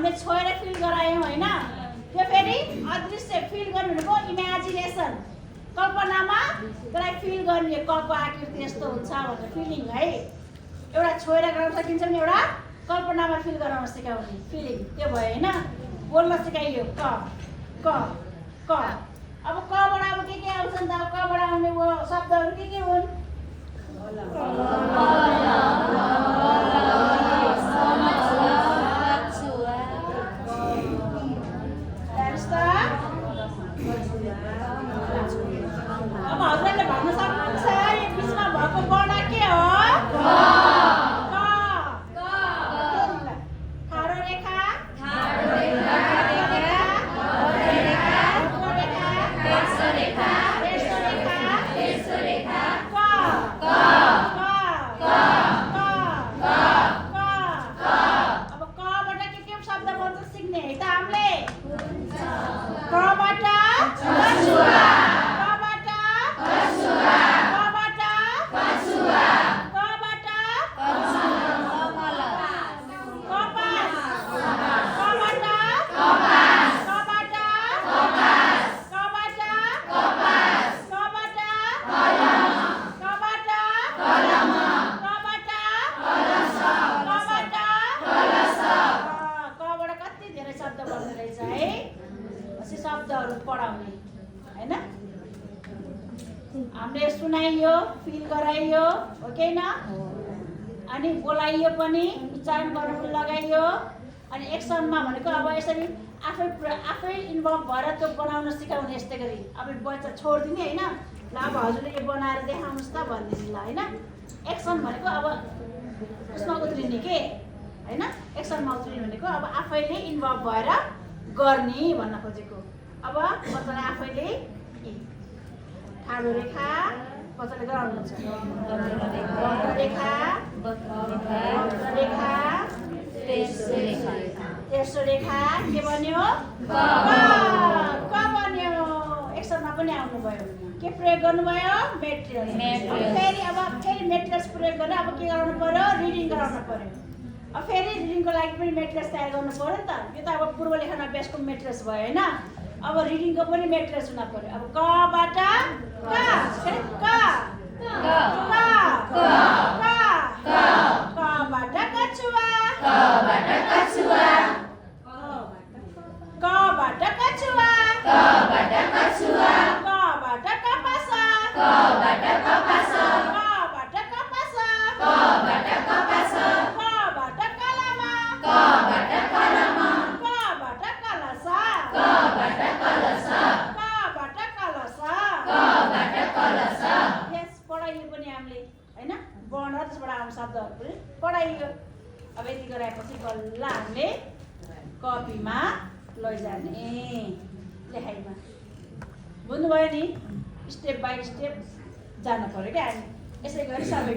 हामीले छोएर फिल गरायौँ होइन। त्यो फेरि अदृश्य फिल गर्नु भनेको इमेजिनेसन, कल्पनामा त्यसलाई फिल गर्ने, कको आकृति यस्तो हुन्छ भनेर फिलिङ है। एउटा छोएर गराउन सकिन्छ भने एउटा कल्पनामा फिल गराउन सिकाउने फिलिङ, त्यो भयो होइन। बोल्न सिकाइयो क क क। अब कबाट अब के आउँछ नि त? अब कबाट आउने वो शब्दहरू के हुन्? अब हजुरले भन्न सक्नुहुन्छ यो बिचमा भएको वर्ण के हो? ठाडो रेखा, पढाउने हैन। हामीले सुनाइयो, फिल गराइयो हो कि हैन, अनि बोलाइयो पनि, उच्चारण गर्न पनि लगाइयो। अनि एक्सनमा भनेको अब यसरी आफै इन्भल्भ भएर त्यो बनाउन सिकाउने यस्तै गरी। अब बच्चा छोडिदिने हैन, ल अब हजुरले यो बनाएर देखाउनुहोस् त भन्दिनु ल हैन। एक्सन भनेको अब उसमा उत्रिने के हैन, एक्सनमा उत्रिने भनेको अब आफैले इन्भल्भ भएर गर्ने भन्न खोजेको। अब बच्चाले आफैले ठाडो रेखा बच्चाले गराउनुहुन्छ, तेस्रो रेखा के बन्यो? क बन्यो। एक्सनमा पनि आउनुभयो। के प्रयोग गर्नुभयो? मेटेरियल्स। फेरि मेटेरियल्स प्रयोग गरेर अब के गराउनु पर्यो? रिडिङ गराउनु पर्यो। अब फेरि रिडिङको लागि पनि मेटेरियल्स तयार गर्नु पर्यो नि त। यो त अब पूर्व लेखन अभ्यासको मेटेरियल्स भयो होइन। अब रिडिङको पनि मेटेरियल्स हुन पर्यो। अब कबाट कबाट कछुवा, कबाट कछुवा, कबाट कछुवा, कबाट कछुआ, कबाट कपास, कबाट कपास, कबाट कपास, कबाट कपास, कबाट कलमा, कबाट कलमा, कबाट कलसा, कबाट कलसा, कबाट कलसा, कबाट कलसा। यस पढाइयो पनि हामीले हैन, वर्ण त्यसबाट आउने शब्दहरू पनि पढाइयो। अब यति गराएपछि बल्ल हामीले कपीमा लैजाने लेखाइमा। बुझ्नुभयो नि? स्टेप बाई स्टेप जानु पर्यो क्या हामी, यसै गरी सबै।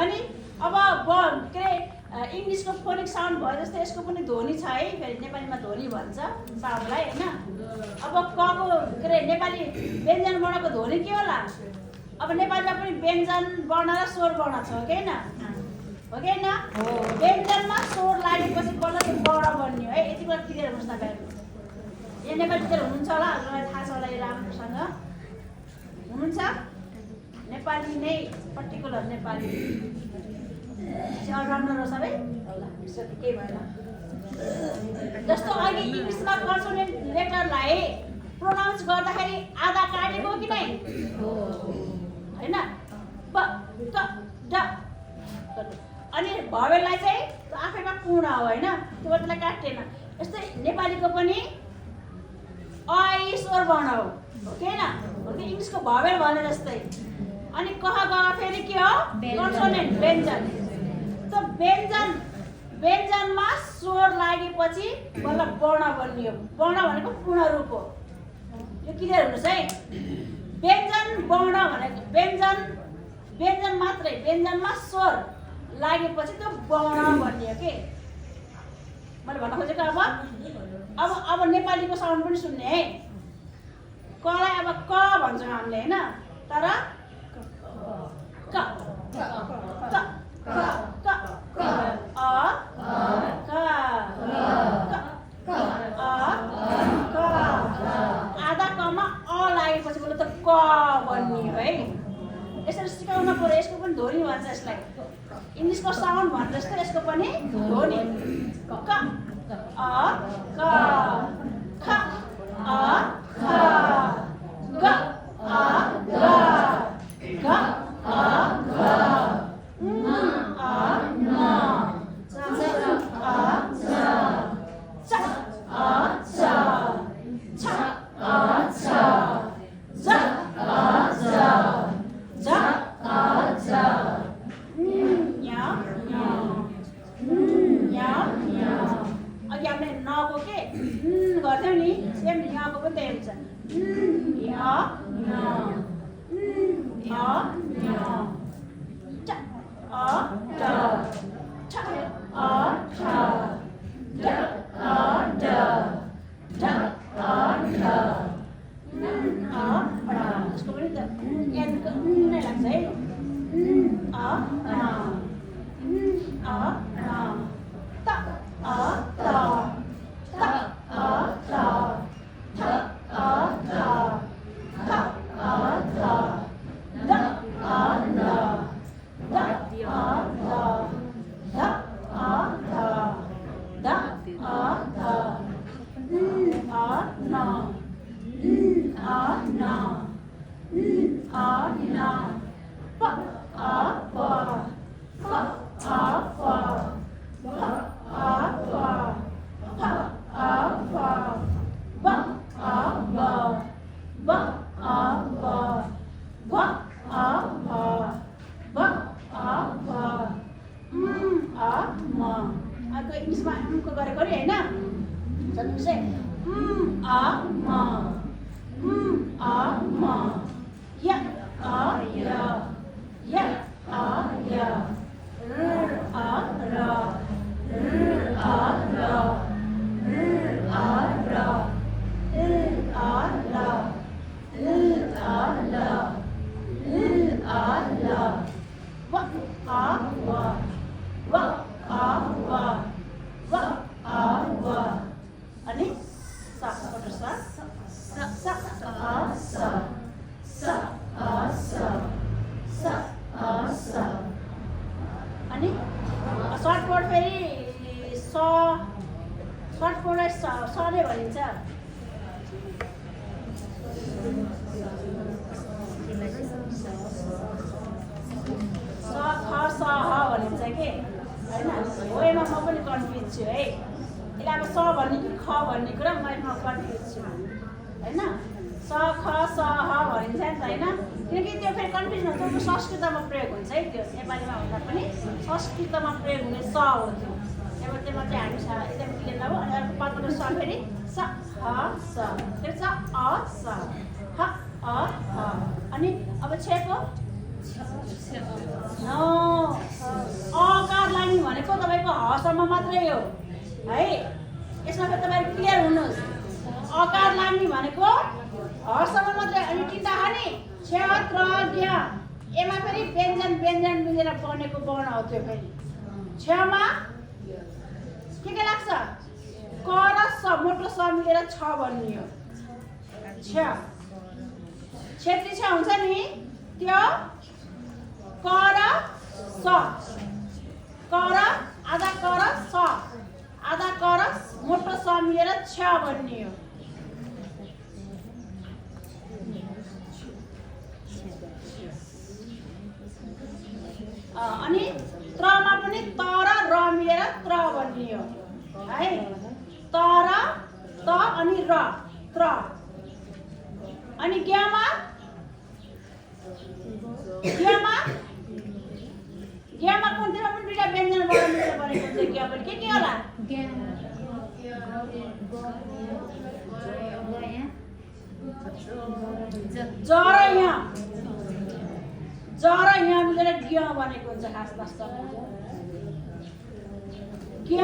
अनि अब के अरे इङ्ग्लिसको फोनिक साउन्ड भयो जस्तै यसको पनि ध्वनि छ है। फेरि नेपालीमा ध्वनि भन्छ साउन्डलाई होइन। अब कको के अरे नेपाली व्यञ्जन वर्णको ध्वनि के होला? अब नेपालीमा पनि व्यञ्जन वर्ण र स्वर वर्ण छ हो कि होइन? हो कि होइन? व्यञ्जनमा स्वर लागेपछि बल्ल त्यो वर्ण बन्यो है। यति बेला क्लियर हुनुहोस् तपाईँहरू। यहाँ नेपाली टिचर हुनुहुन्छ होला, हजुरलाई थाहा छ होला यो राम्रोसँग हुनुहुन्छ। नेपाली नै पर्टिकुलर नेपाली राम्रो र सबै केही भएन। जस्तो अहिले इङ्ग्लिसमा कन्सोनेन्ट लेटरलाई प्रोनाउन्स गर्दाखेरि आधा काटेको कि नै होइन? ब त ड। अनि भवेललाई चाहिँ आफैमा पूर्ण हो होइन, त्यो त्यसलाई काट्दैन। यस्तै नेपालीको पनि अ स्वर वर्ण हो कि होइन? इङ्ग्लिसको भवेल भने जस्तै। अनि कह ग फेरि के हो? कन्सोनेन्ट व्यञ्जन। त व्यञ्जनमा स्वर लागेपछि बल्ल वर्ण बनियो। वर्ण भनेको पूर्ण रूप हो। यो क्लियर हुनुहोस् है। व्यञ्जन वर्ण भनेको व्यञ्जन मात्रै, व्यञ्जनमा स्वर लागेपछि त्यो वर्ण बनियो के मैले भन्न खोजेको। अब नेपालीको साउन्ड पनि सुन्ने है। कलाई अब क भन्छौँ हामीले होइन, तर क क क क क अ क र यसको पनि ध्वनि भन्छ यसलाई इङ्ग्लिसको साउन्ड भने जस्तो यसको पनि ध्वनि क अ क ख अ ख ग अ ग घ अ घ अ न च अ च च अ च छ अ छ ज अ ज ज अ ज न्य न्य न्य न्य अघि हामीले नको के गर्थ्यौँ नि सेम यहाँको पनि त्यही हुन्छ न्य न्य न्य न्य च अ ट छ अ ठ ड अ ड ढ अ ढ अ ढ यसको पनि त एनको नै लाग्छ है अ न अ न त अ त त अ त थ अ थ थ अ थ the a the the a the ध अ ध द अ ध अ न अ न अ न प अ प प अ प प अ प प अ प ब अ ब ब अ ब भ अ भ भ अ भ अ म अर्को इङ्ग्लिसमा को गरेको अरे होइन भन्नुहोस् है अ म अ म य अ य य अ य र अ र र अ र र अ र अ ल अ ल अ ल व अ व व अ व व अ व अनि स पटो स स अ स स अ स स अ स अनि सर्ट कोड फेरि स सर्ट कोडलाई स नै भनिन्छ स ख स ह भनिन्छ के होइन हो यसमा म पनि कन्फ्युज छु है यसले अब स भन्ने कि ख भन्ने कुरा म कन्फ्युज छु होइन स ख स ह भनिन्छ नि त होइन किनकि त्यो फेरि कन्फ्युज हुन्छ त्यो संस्कृतमा प्रयोग हुन्छ है त्यो नेपालीमा भन्दा पनि संस्कृतमा प्रयोग हुने स हो त्यो त्यसमा चाहिँ हामी एकदम क्लियर नभयो अनि अर्को पातलो स फेरि स ह स फेरि स अ स ह अ ह अनि अब छेको अकार लाग्ने भनेको तपाईँको हसम्म मात्रै हो है यसमा त तपाईँ क्लियर हुनुहोस् अकार लाग्ने भनेको हसम्म मात्रै अनि टिन्दा खाने छ त्र ज्ञ एमा फेरि व्यञ्जन व्यञ्जन मिलेर बनेको वर्ण हो त्यो फेरि छमा के लाग्छ क र स मोटो स मिलेर छ भन्ने हो छ क्षेत्री छ हुन्छ नि त्यो क र स क र आधा क र स आधा क र मोटो स मिलेर छ भन्ने हो अनि त्रमा पनि त र र मिलेर त्र भन्ने हो है त र त अनि र त्र अनि ज्ञमा ज्ञमा ज्ञमा कुनतिर पनि दुईटा व्यञ्जन बाट मिलेर बनेको हुन्छ ज्ञ पनि के होला ज र यहाँ मिलेर ज्ञ बनेको हुन्छ खास वास्तवमा ज्ञ